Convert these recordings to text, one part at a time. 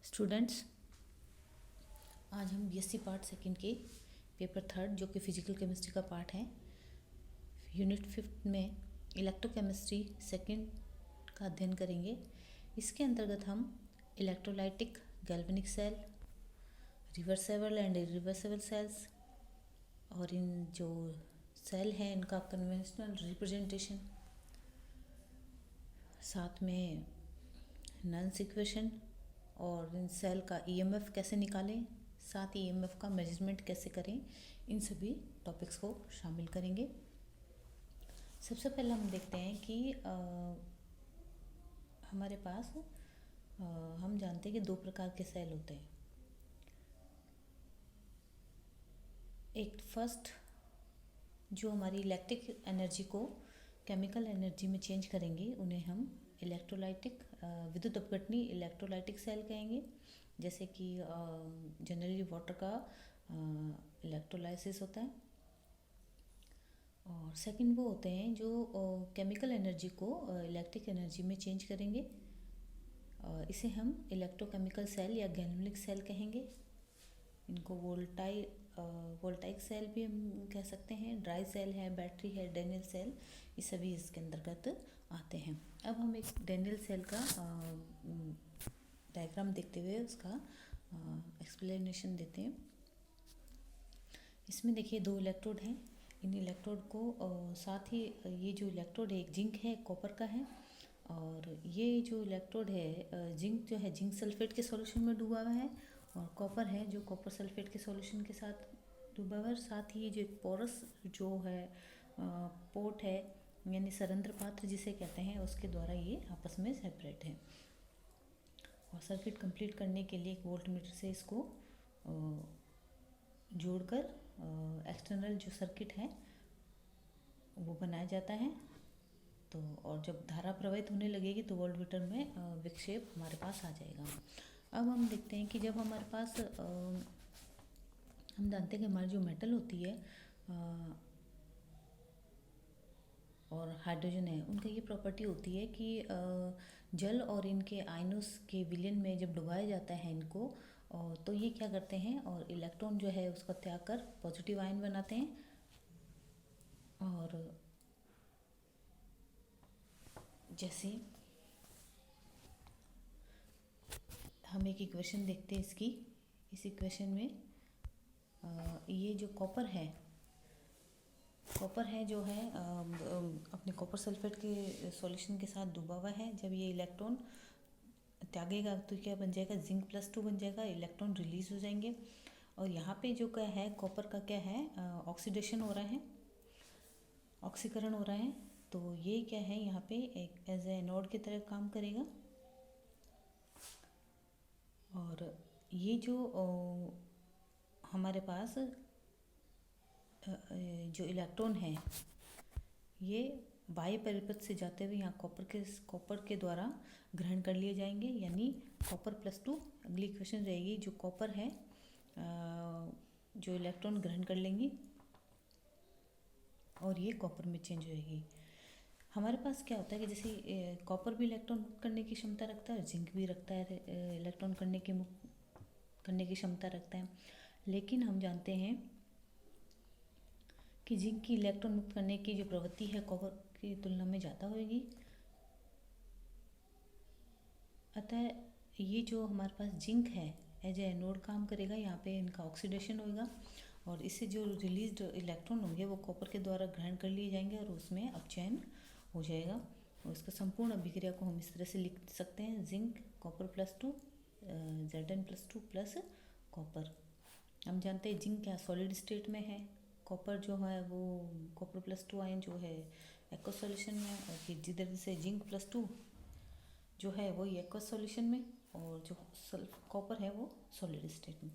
Students, आज हम BSc part second के पेपर थर्ड जो कि फिजिकल केमिस्ट्री का पार्ट है, यूनिट 5 में इलेक्ट्रोकेमिस्ट्री सेकंड का अध्ययन करेंगे। इसके अंतर्गत हम electrolytic galvanic cell, reversible and irreversible cells और इन जो सेल हैं इनका कन्वेंशनल रिप्रेजेंटेशन, साथ में नॉइस इक्वेशन और इन सेल का ईएमएफ कैसे निकालें, साथ ही ईएमएफ का मेजरमेंट कैसे करें, इन सभी टॉपिक्स को शामिल करेंगे। सबसे पहले हम देखते हैं कि हमारे पास हम जानते हैं कि दो प्रकार के सेल होते हैं। एक फर्स्ट जो हमारी इलेक्ट्रिक एनर्जी को केमिकल एनर्जी में चेंज करेंगे उन्हें हम इलेक्ट्रोलाइटिक विद्युत अपघटनी इलेक्ट्रोलाइटिक सेल कहेंगे, जैसे कि जनरली वाटर का इलेक्ट्रोलाइसिस होता है। और सेकंड वो होते हैं जो केमिकल एनर्जी को इलेक्ट्रिक एनर्जी में चेंज करेंगे, इसे हम इलेक्ट्रोकेमिकल सेल या गैल्वेनिक सेल कहेंगे। इनको वोल्टाइक सेल भी हम कह सकते हैं, ड्राई सेल है, बैटरी है, डेनियल सेल, ये सभी इसके अंतर्गत आते हैं। अब हम एक डेनियल सेल का डायग्राम देखते हुए उसका एक्सप्लेनेशन देते हैं। इसमें देखिए दो इलेक्ट्रोड हैं। इन इलेक्ट्रोड को साथ ही ये जो इलेक्ट्रोड है एक जिंक है, कॉपर का है, और ये जो इलेक्ट्रोड है जिंक जो है जिंक सल्फेट के सॉल्यूशन में डूबा हुआ है, और कॉपर है जो कॉपर सल्फेट के सॉल्यूशन के साथ डूबा हुआ है। साथ ही जो एक पोरस जो है पोर्ट है यानी सरंध्र पात्र जिसे कहते हैं, उसके द्वारा ये आपस में सेपरेट है। और सर्किट कंप्लीट करने के लिए एक वोल्टमीटर से इसको जोड़कर एक्सटर्नल जो सर्किट है वो बनाया जाता है। तो और जब धारा प्रवाहित होने लगेगी तो वोल्टमीटर में विक्षेप हमारे पास आ जाएगा। अब हम देखते हैं कि जब हमारे पास हम जानते हैं कि हमारी जो मेटल होती है और हाइड्रोजन है, उनका ये प्रॉपर्टी होती है कि जल और इनके आयनोस के विलयन में जब डुबाया जाता है इनको, तो ये क्या करते हैं और इलेक्ट्रॉन जो है उसका त्याग कर पॉजिटिव आयन बनाते हैं। और जैसे हम एक इक्वेशन देखते हैं इसकी, इस इक्वेशन में ये जो कॉपर है जो है अपने कॉपर सल्फेट के सॉल्यूशन के साथ डूबा हुआ है। जब ये इलेक्ट्रॉन त्यागेगा तो क्या बन जाएगा, Zn+2 बन जाएगा, इलेक्ट्रॉन रिलीज हो जाएंगे। और यहाँ पे जो क्या है कॉपर का क्या है ऑक्सीडेशन हो रहा है, ऑक्सीकरण हो रहा है। तो ये क्या है यहाँ पे एक एज ए एनोड की तरह काम करेगा। और ये जो हमारे पास जो इलेक्ट्रॉन है ये बाह्य परिपथ से जाते हुए यहाँ कॉपर के द्वारा ग्रहण कर लिए जाएंगे, यानी Cr+2। अगली इक्वेशन रहेगी जो कॉपर है जो इलेक्ट्रॉन ग्रहण कर लेंगी और ये कॉपर में चेंज होएगी। हमारे पास क्या होता है कि जैसे कॉपर भी इलेक्ट्रॉन मुक्त करने की क्षमता रखता है, जिंक भी रखता है इलेक्ट्रॉन करने की क्षमता रखता है। लेकिन हम जानते हैं कि जिंक की इलेक्ट्रॉन मुक्त करने की जो प्रवृत्ति है कॉपर की तुलना में ज़्यादा होगी। अतः ये जो हमारे पास जिंक है एज ए एनोड काम करेगा, यहाँ पे इनका ऑक्सीडेशन होगा और इससे जो रिलीज्ड इलेक्ट्रॉन होंगे वो कॉपर के द्वारा ग्रहण कर लिए जाएंगे और उसमें अपचयन हो जाएगा। और इसका संपूर्ण अभिक्रिया को हम इस तरह से लिख सकते हैं, zinc Cr+2 Zn+2 plus copper. हम जानते हैं जिंक क्या सॉलिड स्टेट में है, कॉपर जो है वो Cr+2 आयन जो है एक्वस सॉल्यूशन में, और जिधर से Zn+2 जो है वो एक्वस सॉल्यूशन में, और जो कॉपर है वो सॉलिड स्टेट में।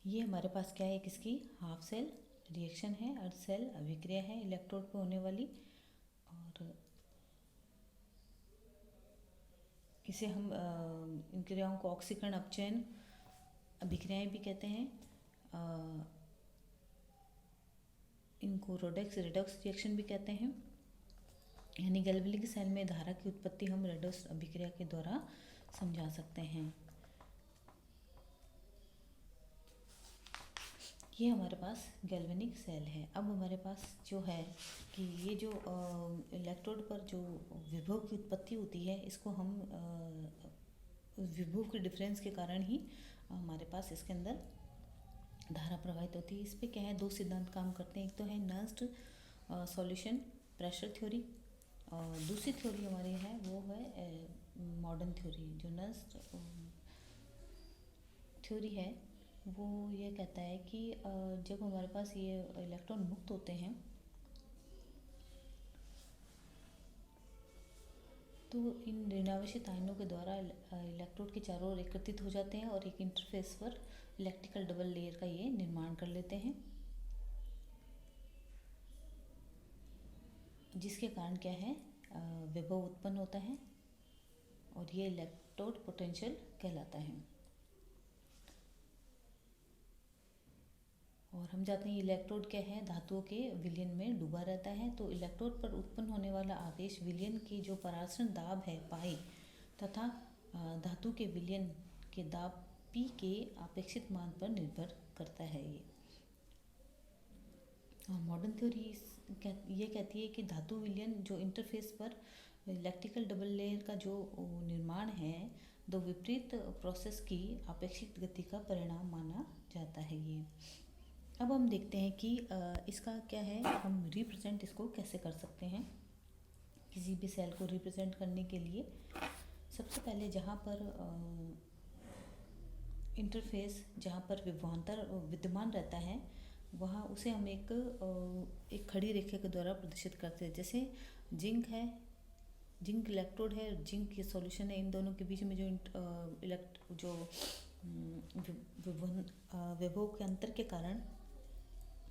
ये हमारे पास क्या है, किसकी हाफ सेल रिएक्शन है, अर्ध सेल अभिक्रिया है इलेक्ट्रोड पे होने वाली। और इसे हम इन क्रियाओं को ऑक्सीकरण अपचयन अभिक्रियाएं भी कहते हैं। इनको रेडॉक्स रिएक्शन भी कहते हैं। यानी गैल्वेनिक सेल में धारा की उत्पत्ति हम रेडॉक्स अभिक्रिया के द्वारा समझा सकते हैं। ये हमारे पास गैल्वेनिक सेल है। अब हमारे पास जो है कि ये जो इलेक्ट्रोड पर जो विभव की उत्पत्ति होती है, इसको हम विभव के डिफरेंस के कारण ही हमारे पास इसके अंदर धारा प्रवाहित होती है। इस पे क्या है, दो सिद्धांत काम करते हैं। एक तो है नर्स्ड सॉल्यूशन प्रेशर थ्योरी, और दूसरी थ्योरी हमारी है वो है मॉडर्न थ्योरी। जो नर्स्ड थ्योरी है वो ये कहता है कि जब हमारे पास ये इलेक्ट्रॉन मुक्त होते हैं तो इन ऋणावेशित आयनों के द्वारा इलेक्ट्रोड के चारों ओर एकत्रित हो जाते हैं और एक इंटरफेस पर इलेक्ट्रिकल डबल लेयर का ये निर्माण कर लेते हैं, जिसके कारण क्या है, विभव उत्पन्न होता है और ये इलेक्ट्रोड पोटेंशियल कहलाता है। और हम जानते हैं इलेक्ट्रोड क्या है, धातुओं के विलयन में डूबा रहता है। तो इलेक्ट्रोड पर उत्पन्न होने वाला आवेश विलयन की जो परासरण दाब है पाई तथा धातु के विलयन के दाब पी के अपेक्षित मान पर निर्भर करता है ये। और मॉडर्न थ्योरी ये कहती है कि धातु विलयन जो इंटरफेस पर इलेक्ट्रिकल डबल लेयर का जो निर्माण है, दो विपरीत प्रोसेस की अपेक्षित गति का परिणाम माना जाता है ये। अब हम देखते हैं कि इसका क्या है, हम रिप्रेजेंट इसको कैसे कर सकते हैं। किसी भी सेल को रिप्रेजेंट करने के लिए सबसे पहले जहाँ पर इंटरफेस, जहाँ पर विभवांतर विद्यमान रहता है, वहाँ उसे हम एक खड़ी रेखा के द्वारा प्रदर्शित करते हैं। जैसे जिंक है, जिंक इलेक्ट्रोड है, जिंक की सॉल्यूशन है, इन दोनों के बीच में जो विभव के अंतर के कारण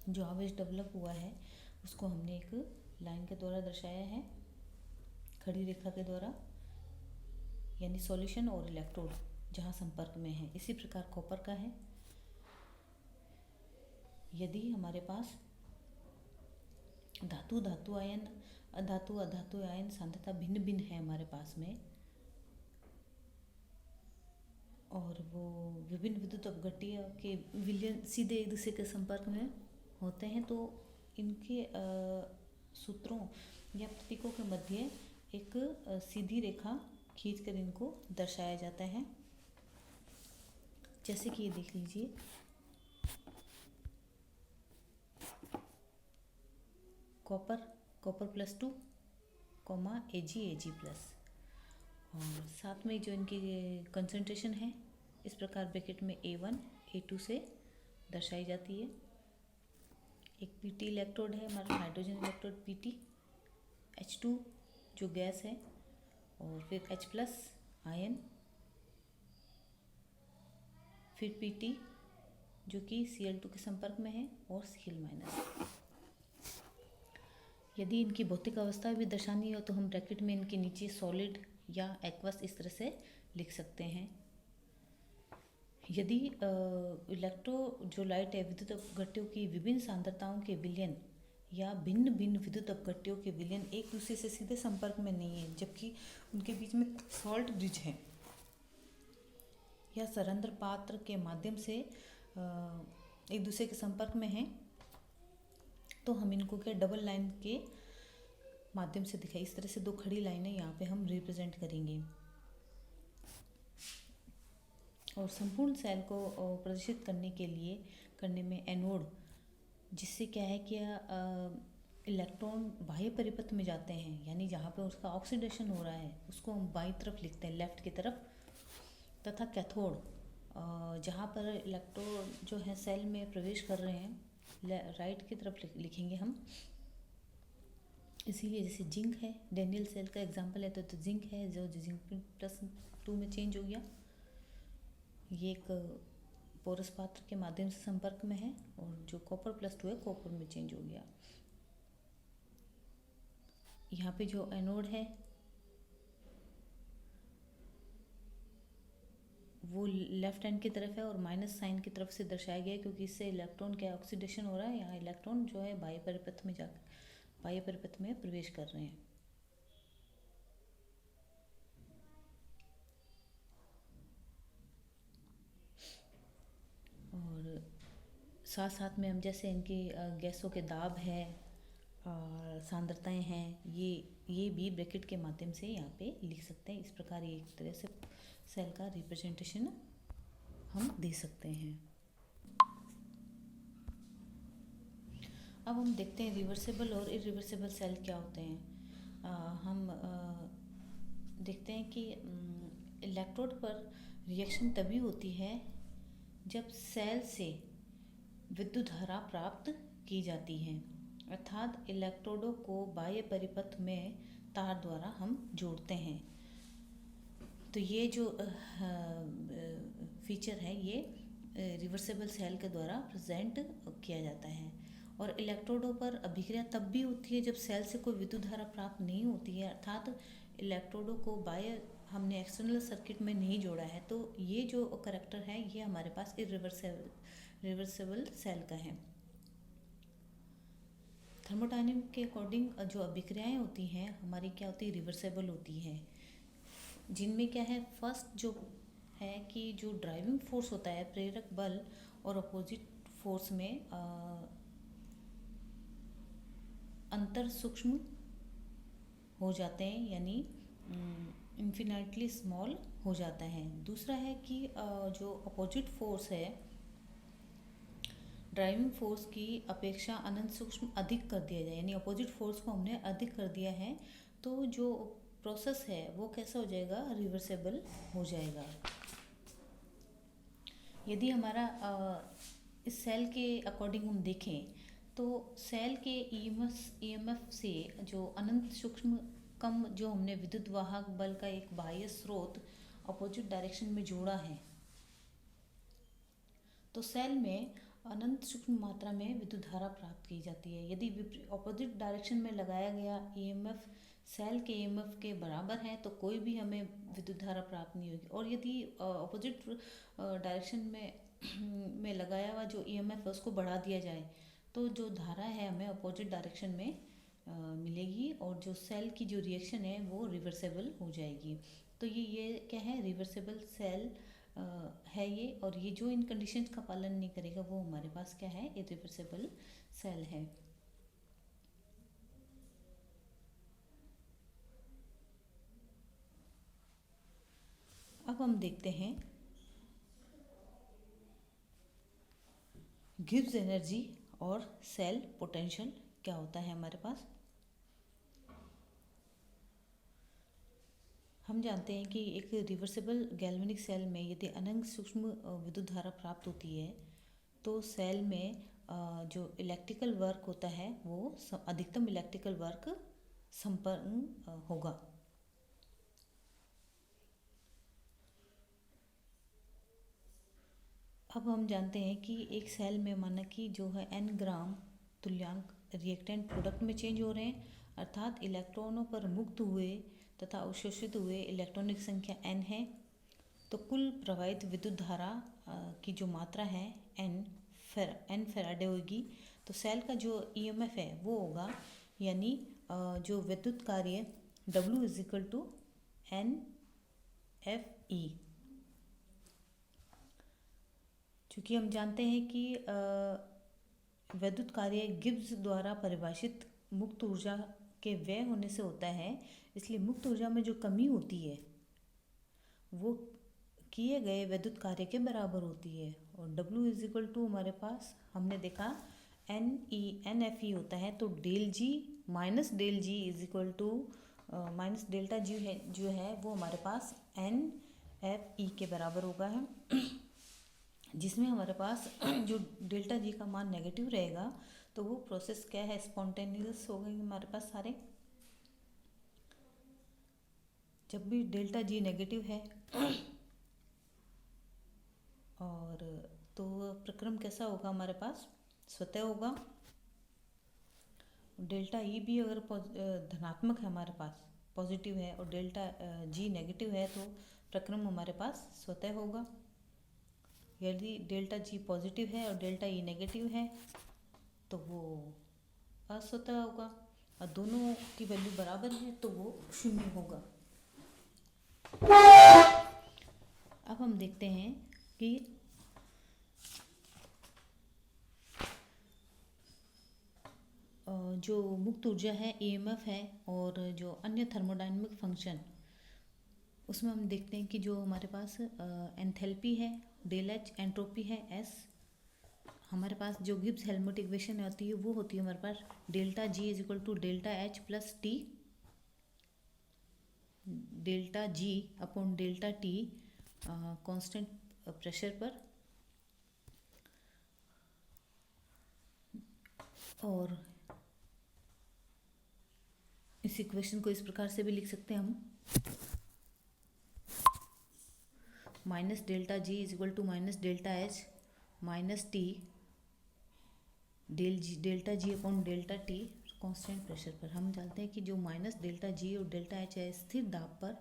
जो आवेश डेवलप हुआ है उसको हमने एक लाइन के द्वारा दर्शाया है, खड़ी रेखा के द्वारा, यानी सॉल्यूशन और इलेक्ट्रोड जहाँ संपर्क में है। इसी प्रकार कॉपर का है। यदि हमारे पास धातु धातु आयन, अधातु अधातु आयन सांद्रता भिन्न भिन्न है हमारे पास में, और वो विभिन्न विद्युत अपघट्य के विलयन सीधे एक दूसरे के संपर्क में होते हैं, तो इनके सूत्रों या प्रतीकों के मध्य एक सीधी रेखा खींचकर इनको दर्शाया जाता है। जैसे कि ये देख लीजिए, कॉपर +2 कॉमा Ag प्लस, और साथ में जो इनकी कंसंट्रेशन है इस प्रकार ब्रैकेट में A1 A2 से दर्शाई जाती है। एक Pt इलेक्ट्रोड है हमारा, हाइड्रोजन इलेक्ट्रोड Pt, H2 जो गैस है, और फिर H+ आयन, फिर Pt जो कि Cl2 के संपर्क में है, और Cl-। यदि इनकी भौतिक अवस्था भी दर्शानी हो तो हम ब्रैकेट में इनके नीचे सॉलिड या एक्वस इस तरह से लिख सकते हैं। यदि इलेक्ट्रोलाइट है, विद्युत अपघट्यों की विभिन्न सांद्रताओं के विलयन या भिन्न भिन्न विद्युत अपघट्यों के विलयन एक दूसरे से सीधे संपर्क में नहीं है, जबकि उनके बीच में सॉल्ट ब्रिज है या सरंध्र पात्र के माध्यम से एक दूसरे के संपर्क में है, तो हम इनको क्या डबल लाइन के माध्यम से दिखाई, इस तरह से दो खड़ी लाइनें यहाँ पे हम रिप्रेजेंट करेंगे। और संपूर्ण सेल को प्रदर्शित करने में एनोड, जिससे क्या है कि इलेक्ट्रॉन बाह्य परिपथ में जाते हैं, यानी जहाँ पे उसका ऑक्सीडेशन हो रहा है उसको हम बाईं तरफ लिखते हैं, लेफ्ट की तरफ, तथा कैथोड जहाँ पर इलेक्ट्रॉन जो है सेल में प्रवेश कर रहे हैं राइट की तरफ लिखेंगे हम। इसीलिए जैसे जिंक है, डेनियल सेल का एग्जांपल है, तो जिंक है जो जिंक +2 में चेंज हो गया, ये एक पोरस पात्र के माध्यम से संपर्क में है, और जो कॉपर +2 है कॉपर में चेंज हो गया। यहाँ पे जो एनोड है वो लेफ्ट हैंड की तरफ है और माइनस साइन की तरफ से दर्शाया गया है, क्योंकि इससे इलेक्ट्रॉन का ऑक्सीडेशन हो रहा है। यहाँ इलेक्ट्रॉन जो है बाह्य परिपथ में प्रवेश कर रहे हैं। और साथ साथ में हम जैसे इनकी गैसों के दाब है और सांद्रताएं हैं, ये भी ब्रैकेट के माध्यम से यहाँ पे लिख सकते हैं। इस प्रकार ये एक तरह से सेल का रिप्रेजेंटेशन हम दे सकते हैं। अब हम देखते हैं रिवर्सेबल और इरिवर्सेबल सेल क्या होते हैं। हम देखते हैं कि इलेक्ट्रोड पर रिएक्शन तभी होती है जब सेल से विद्युत धारा प्राप्त की जाती है, अर्थात इलेक्ट्रोडों को बाह्य परिपथ में तार द्वारा हम जोड़ते हैं। तो ये जो फीचर है ये रिवर्सेबल सेल के द्वारा प्रेजेंट किया जाता है। और इलेक्ट्रोडों पर अभिक्रिया तब भी होती है जब सेल से कोई विद्युत धारा प्राप्त नहीं होती है, अर्थात इलेक्ट्रोडों को बाह्य हमने एक्सटर्नल सर्किट में नहीं जोड़ा है। तो ये जो करैक्टर है ये हमारे पास रिवर्सेबल सेल का है। थर्मोडायनेमिक के अकॉर्डिंग जो अभिक्रियाएं होती हैं हमारी क्या होती है, रिवर्सेबल होती है, जिनमें क्या है, फर्स्ट जो है कि जो ड्राइविंग फोर्स होता है प्रेरक बल और अपोजिट फोर्स में अंतर सूक्ष्म हो जाते हैं, यानी इन्फिनिटली स्मॉल हो जाता है। दूसरा है कि जो अपोजिट फोर्स है ड्राइविंग फोर्स की अपेक्षा अनंत सूक्ष्म अधिक कर दिया जाए, यानी अपोजिट फोर्स को हमने अधिक कर दिया है, तो जो प्रोसेस है वो कैसा हो जाएगा, रिवर्सेबल हो जाएगा। यदि हमारा इस सेल के अकॉर्डिंग हम देखें तो सेल के ईएमएफ से जो अनंत सूक्ष्म कम जो हमने विद्युत वाहक बल का एक बाह्य स्रोत अपोजिट डायरेक्शन में जोड़ा है, तो सेल में अनंत सूक्ष्म मात्रा में विद्युत धारा प्राप्त की जाती है। यदि अपोजिट डायरेक्शन में लगाया गया ईएमएफ सेल के ईएमएफ के बराबर है तो कोई भी हमें विद्युत धारा प्राप्त नहीं होगी। और यदि अपोजिट डायरेक्शन में लगाया हुआ जो ईएमएफ है उसको बढ़ा दिया जाए तो जो धारा है हमें अपोजिट डायरेक्शन में मिलेगी और जो सेल की जो रिएक्शन है वो रिवर्सेबल हो जाएगी। तो ये क्या है, रिवर्सेबल सेल है ये। और ये जो इन कंडीशंस का पालन नहीं करेगा वो हमारे पास क्या है, इरिवर्सेबल सेल है। अब हम देखते हैं गिब्स एनर्जी और सेल पोटेंशियल क्या होता है हमारे पास। हम जानते हैं कि एक रिवर्सेबल गैल्वेनिक सेल में यदि अनंत सूक्ष्म विद्युत धारा प्राप्त होती है तो सेल में जो इलेक्ट्रिकल वर्क होता है वो अधिकतम इलेक्ट्रिकल वर्क संपन्न होगा। अब हम जानते हैं कि एक सेल में माना कि जो है n ग्राम तुल्यांक रिएक्टेंट प्रोडक्ट में चेंज हो रहे हैं, अर्थात इलेक्ट्रॉनों पर मुक्त हुए तथा अवशोषित हुए इलेक्ट्रॉनिक संख्या n है। तो कुल प्रवाहित विद्युत धारा की जो मात्रा है n फैराडे होगी। तो सेल का जो ईएमएफ है वो होगा, यानी जो विद्युत कार्य W = NFE। चूँकि हम जानते हैं कि विद्युत कार्य गिब्स द्वारा परिभाषित मुक्त ऊर्जा के व्यय होने से होता है, इसलिए मुक्त ऊर्जा में जो कमी होती है वो किए गए विद्युत कार्य के बराबर होती है। और W = हमारे पास हमने देखा NFE होता है, तो डेल जी माइनस डेल जी माइनस डेल्टा जी है जो है वो हमारे पास NFE के बराबर होगा है, जिसमें हमारे पास जो डेल्टा जी का मान नेगेटिव रहेगा तो वो प्रोसेस क्या है, स्पॉन्टेनियस हो गई हमारे पास सारे। जब भी डेल्टा जी नेगेटिव है और तो प्रक्रम कैसा होगा हमारे पास, स्वतः होगा। डेल्टा ई भी अगर धनात्मक है हमारे पास, पॉजिटिव है, और डेल्टा जी नेगेटिव है तो प्रक्रम हमारे पास स्वतः होगा। यदि डेल्टा जी पॉजिटिव है और डेल्टा ई नेगेटिव है तो वो अस्वतः होगा, और दोनों की वैल्यू बराबर है तो वो 0 होगा। अब हम देखते हैं कि जो मुक्त ऊर्जा है, ईएमएफ है, और जो अन्य थर्मोडायनेमिक फंक्शन, उसमें हम देखते हैं कि जो हमारे पास एंथैल्पी है डेल एच, एंट्रोपी है एस। हमारे पास जो गिब्स हेल्महोल्ट्ज इक्वेशन होती है वो होती है हमारे पास delta G is equal to delta H plus T, delta G upon delta T constant pressure पर। और इस इक्वेशन को इस प्रकार से भी लिख सकते हैं हम, minus delta G is equal to minus delta H minus T delta G upon delta T constant pressure पर। हम जानते हैं कि जो माइनस डेल्टा जी और डेल्टा एच है, स्थिर दाब पर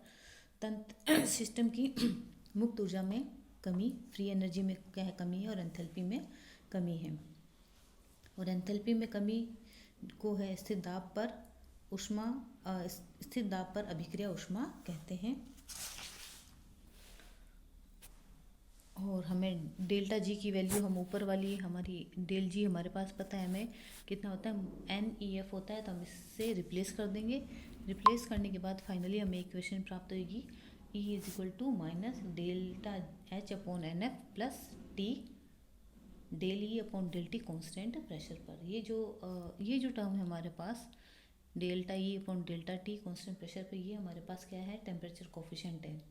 तंत्र सिस्टम की मुक्त ऊर्जा में कमी, फ्री एनर्जी में क्या है कमी है, और एंथैल्पी में कमी है। और एंथैल्पी में कमी को है स्थिर दाब पर ऊष्मा, स्थिर दाब पर अभिक्रिया ऊष्मा कहते हैं। और हमें डेल्टा जी की वैल्यू, हम ऊपर वाली हमारी डेल जी हमारे पास पता है हमें कितना होता है, एन ई एफ होता है, तो हम इससे रिप्लेस कर देंगे। रिप्लेस करने के बाद फाइनली हमें इक्वेशन प्राप्त होगी, E is equal to minus delta H upon N F plus T del E upon del T constant pressure पर। ये जो टर्म है हमारे पास delta E upon delta T constant pressure पर, ये हमारे पास क्या है, टेम्परेचर कोफिशिएंट है।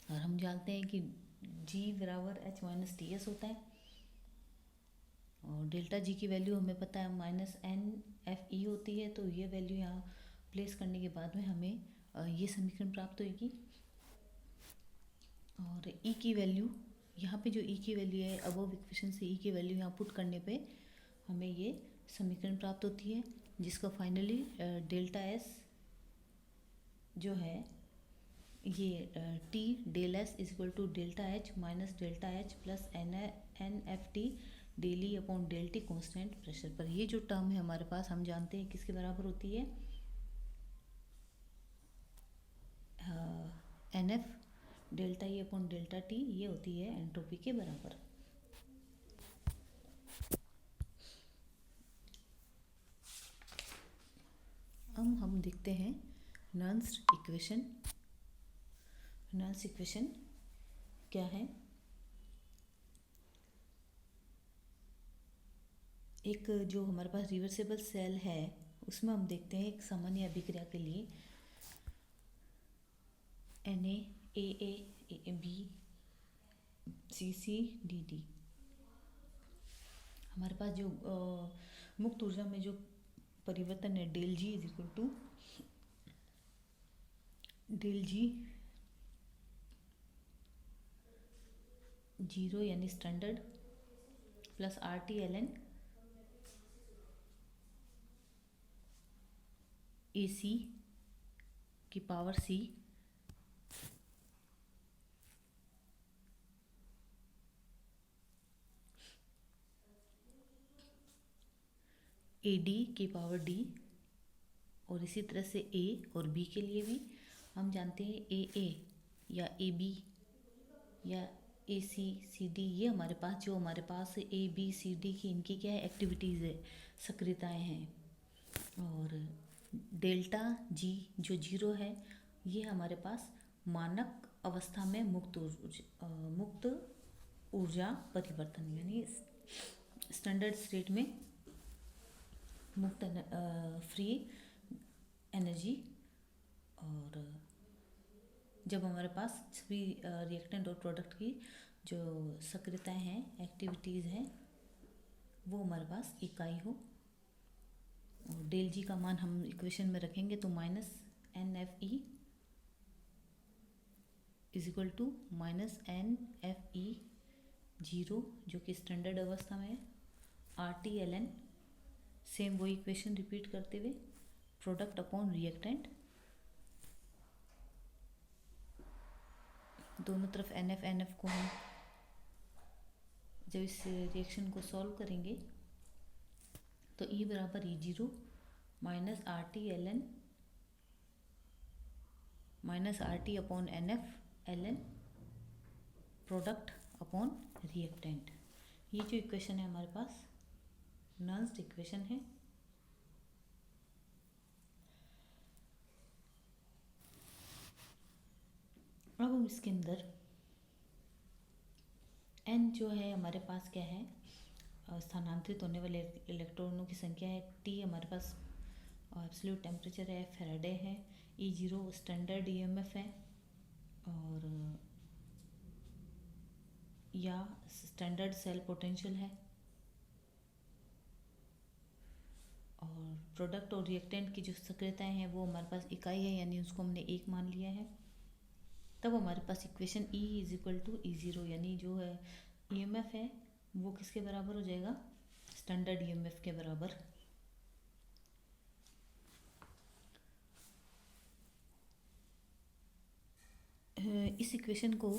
और हम जानते हैं कि G बराबर एच माइनस टी एस होता है, और डेल्टा जी की वैल्यू हमें पता है माइनस एन एफ ई होती है। तो ये वैल्यू यहाँ प्लेस करने के बाद में हमें ये समीकरण प्राप्त होगी। और E की वैल्यू यहाँ पे जो E की वैल्यू है, अबव इक्वेशन से E की वैल्यू यहाँ पुट करने पे हमें ये समीकरण प्राप्त होती है, जिसका फाइनली डेल्टा एस जो है ये T del S is equal to delta H minus delta H plus n F T del E upon del T constant pressure पर। ये जो टर्म है हमारे पास, हम जानते हैं किसके बराबर होती है, n F delta E upon delta T, ये होती है एंट्रोपी के बराबर। अब हम देखते हैं नर्न्स इक्वेशन। नर्न्स इक्वेशन क्या है, एक जो हमारे पास रिवर्सिबल सेल है उसमें हम देखते हैं एक सामान्य अभिक्रिया के लिए Na AA CCDD, हमारे पास जो मुक्त ऊर्जा में जो परिवर्तन है del G is equal to del G zero यानी standard plus R T L N A C की पावर सी ए डी की पावर डी, और इसी तरह से ए और बी के लिए भी हम जानते हैं ए या ए बी या ए सी सी डी। ये हमारे पास ए बी सी डी की इनकी क्या है, एक्टिविटीज़ है, सक्रियताएँ हैं। और डेल्टा जी जो जीरो है, ये हमारे पास मानक अवस्था में मुक्त ऊर्जा परिवर्तन, यानी स्टैंडर्ड स्टेट में मुक्त फ्री एनर्जी। और जब हमारे पास सभी रिएक्टेंट और प्रोडक्ट की जो सक्रियताएँ हैं, एक्टिविटीज़ हैं, वो हमारे पास इकाई हो। और डेल जी का मान हम इक्वेशन में रखेंगे तो minus n F E is equal to minus n F E zero, जो कि स्टैंडर्ड अवस्था में है, R T L N, same वही इक्वेशन रिपीट करते हुए, प्रोडक्ट अपॉन रिएक्टेंट, दोनों तरफ एन एफ को हम जब इस रिएक्शन को सॉल्व करेंगे तो ई बराबर E zero minus R T L N minus R T upon N F L N product upon reactant. ये जो इक्वेशन है हमारे पास नर्न्स इक्वेशन है। अब हम इसके अंदर n जो है हमारे पास क्या है, स्थानांतरित होने वाले इलेक्ट्रॉनों की संख्या है, t हमारे पास एब्सोल्यूट टेम्परेचर है, फैराडे है, E0 स्टैंडर्ड ईएमएफ है और या स्टैंडर्ड सेल पोटेंशियल है, और प्रोडक्ट और रिएक्टेंट की जो सक्रियताएं हैं वो हमारे पास इकाई है, यानी उसको हमने 1 मान लिया है। तब हमारे पास equation E is equal to E0, यानी जो है ईएमएफ है वो किसके बराबर हो जाएगा, स्टैंडर्ड ईएमएफ के बराबर। इस इक्वेशन को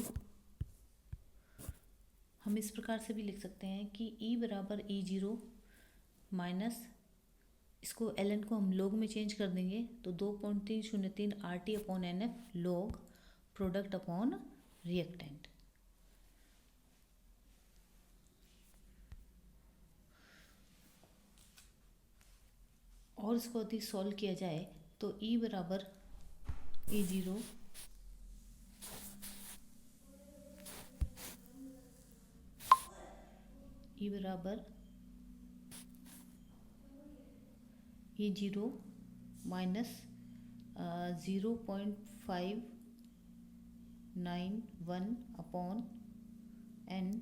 हम इस प्रकार से भी लिख सकते हैं कि E बराबर E0 माइनस, इसको ln को हम लॉग में चेंज कर देंगे तो 2.303 RT upon NF log product upon reactant. और इसको यदि सॉल्व किया जाए तो E बराबर E0 बराबर E0 minus 0.591 upon n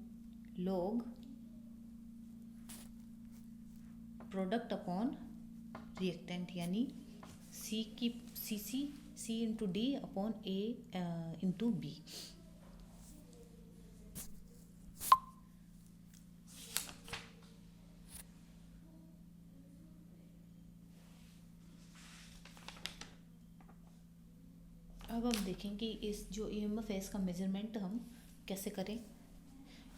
log product upon reactant, यानी C की C into D upon A into B. अब हम देखें कि इस जो ईएमएफ है इसका मेजरमेंट हम कैसे करें।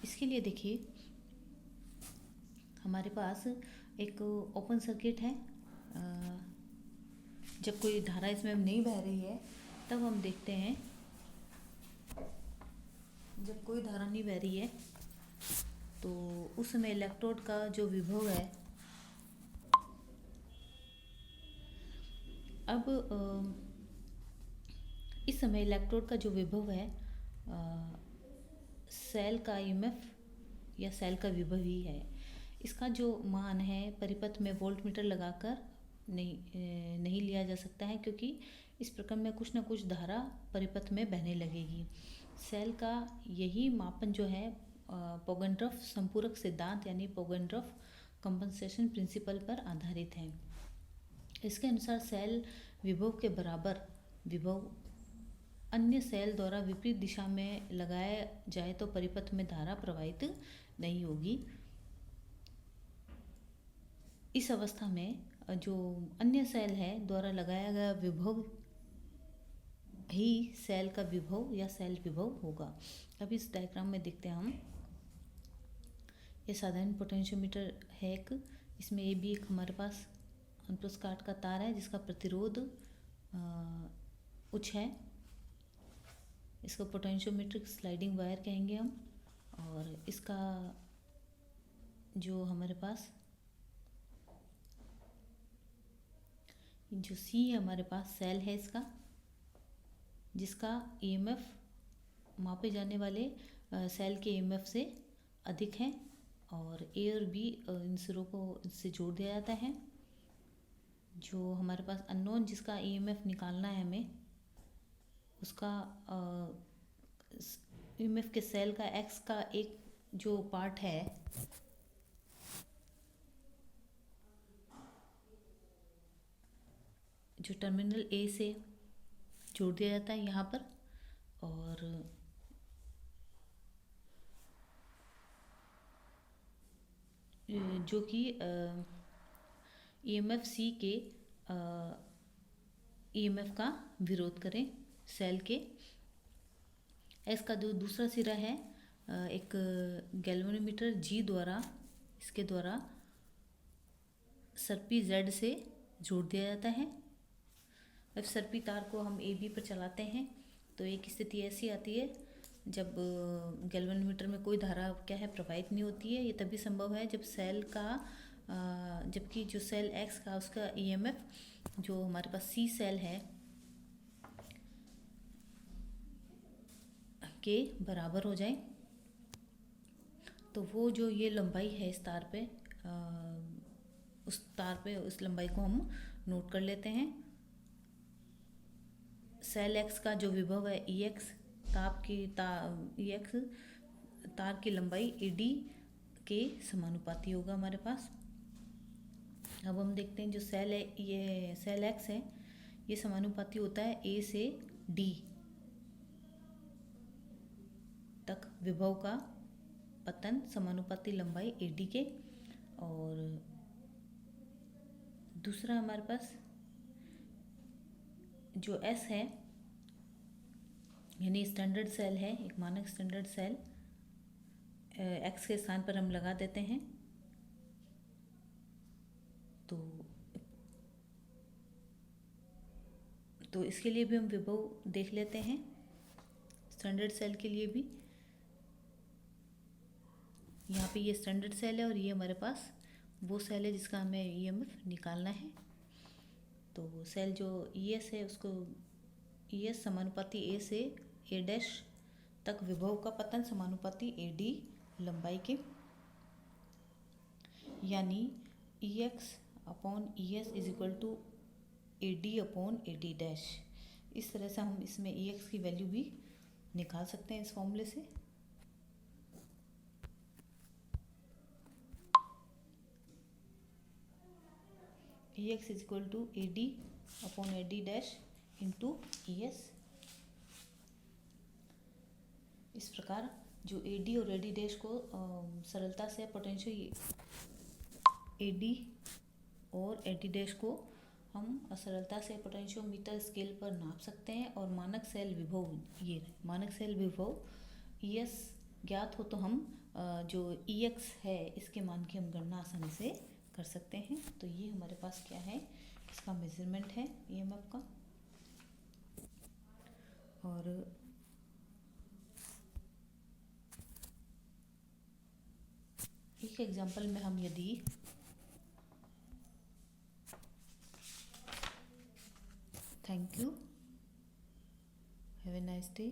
इसके लिए देखिए हमारे पास एक ओपन सर्किट है, जब कोई धारा इसमें नहीं बह रही है तब हम देखते हैं, जब कोई धारा नहीं बह रही है तो उस समय इलेक्ट्रोड का जो विभव है, अब इस समय इलेक्ट्रोड का जो विभव है सेल का ईएमएफ या सेल का विभव ही है। इसका जो मान है परिपथ में वोल्टमीटर लगाकर नहीं लिया जा सकता है, क्योंकि इस प्रक्रम में कुछ न कुछ धारा परिपथ में बहने लगेगी। सेल का यही मापन जो है पोगनड्रॉफ संपूरक सिद्धांत यानी पोगनड्रॉफ कंपनसेशन प्रिंसिपल पर आधारित है। इसके अनुसार सेल विभव के बराबर विभव अन्य सेल द्वारा विपरीत दिशा में लगाया जाए तो परिपथ में धारा प्रवाहित नहीं होगी। इस अवस्था में जो अन्य सेल है द्वारा लगाया गया विभव ही सेल का विभव या सेल विभव होगा। अब इस डायग्राम में देखते हैं हम, ये साधारण पोटेंशियोमीटर है एक, इसमें ये भी एक हमारे पास अनुप्रस्थ काट का तार है जिसका प्रतिरोध उच्च है, इसको पोटेंशियोमीट्रिक स्लाइडिंग वायर कहेंगे हम। और इसका जो हमारे पास जो C है हमारे पास सेल है इसका, जिसका ईएमएफ मापे जाने वाले सेल के ईएमएफ से अधिक है, और A और B इन सिरों को इससे जोड़ दिया जाता है। जो हमारे पास अननोन जिसका ईएमएफ निकालना है हमें, उसका ईएमएफ के सेल का X का एक जो पार्ट है जो टर्मिनल A से जोड़ दिया जाता है यहाँ पर, और जो कि ईएमएफ C के ईएमएफ का विरोध करें सेल के। S का जो दूसरा सिरा है एक गैल्वेनोमीटर G द्वारा, इसके द्वारा सर्पी Z से जोड़ दिया जाता है। अब सर्पी तार को हम AB पर चलाते हैं तो एक स्थिति ऐसी आती है जब गैल्वेनोमीटर में कोई धारा क्या है प्रवाहित नहीं होती है। ये तभी संभव है जब सेल का जबकि जो सेल X का उसका ईएमएफ जो हमारे पास C सेल है के बराबर हो जाए। तो वो जो ये लंबाई है इस तार पे, उस तार पे उस लंबाई को हम नोट कर लेते हैं। सेल एक्स का जो विभव है ई एक्स, तार की लंबाई ए डी के समानुपाती होगा हमारे पास। अब हम देखते हैं जो सेल है, ये सेल एक्स है, ये समानुपाती होता है ए से डी तक विभव का पतन समानुपाती लंबाई ए डी के। और दूसरा हमारे पास जो एस है, यानी स्टैंडर्ड सेल है, एक मानक स्टैंडर्ड सेल एक्स के स्थान पर हम लगा देते हैं। तो इसके लिए भी हम विभव देख लेते हैं, स्टैंडर्ड सेल के लिए भी। यहाँ पे ये स्टैंडर्ड सेल है और ये हमारे पास वो सेल है जिसका हमें ईएमएफ निकालना है। तो सेल जो ईएस है उसको ईएस समानुपाती ए से ए डैश तक विभव का पतन समानुपाती ए डी लंबाई के, यानी E X upon E S is equal to A D upon A D dash. इस तरह से हम इसमें ई एक्स की वैल्यू भी निकाल सकते हैं इस फॉर्मूले से। E X is equal to A D upon A D dash into E S. इस प्रकार जो ए डी और ए डी डैश को सरलता से पोटेंशियल ए डी और ए डी डैश को हम सरलता से पोटेंशियोमीटर स्केल पर नाप सकते हैं। और मानक सेल विभव, ये मानक सेल विभव ई एस ज्ञात हो तो हम जो ई एक्स है इसके मान की हम गणना आसानी से कर सकते हैं। तो ये हमारे पास क्या है, इसका मेजरमेंट है ईएमएफ का। और एक एग्जांपल में हम यदि thank you, have a nice day.